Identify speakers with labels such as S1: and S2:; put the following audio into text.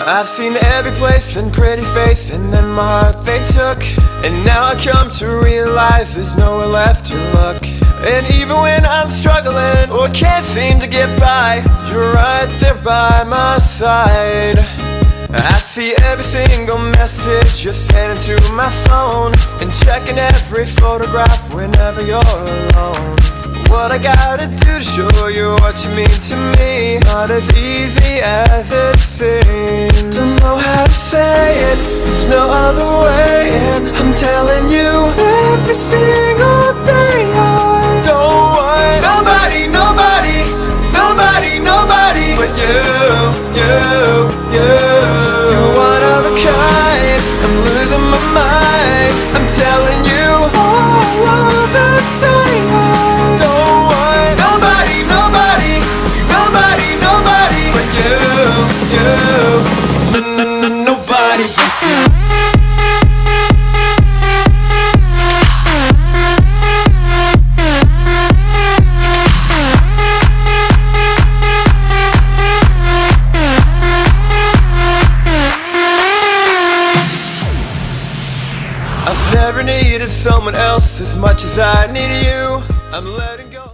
S1: I've seen every place and pretty face, and then my heart they took. And now I come to realize there's nowhere left to look. And even when I'm struggling or can't seem to get by, you're right there by my side. I see every single message you're sending to my phone, and checking every photograph whenever you're alone. What I gotta do to show you what you mean to me, it's not as easy as it seems. Don't know how to say it, there's no other way, and I'm telling you every single day I don't want nobody, nobody, nobody, nobody but you. You're one of a kind, I'm losing my mind. I'm telling you all of the time I don't want nobody, nobody, nobody, nobody but you. Nobody but you. I've never needed someone else as much as I need you. I'm letting go.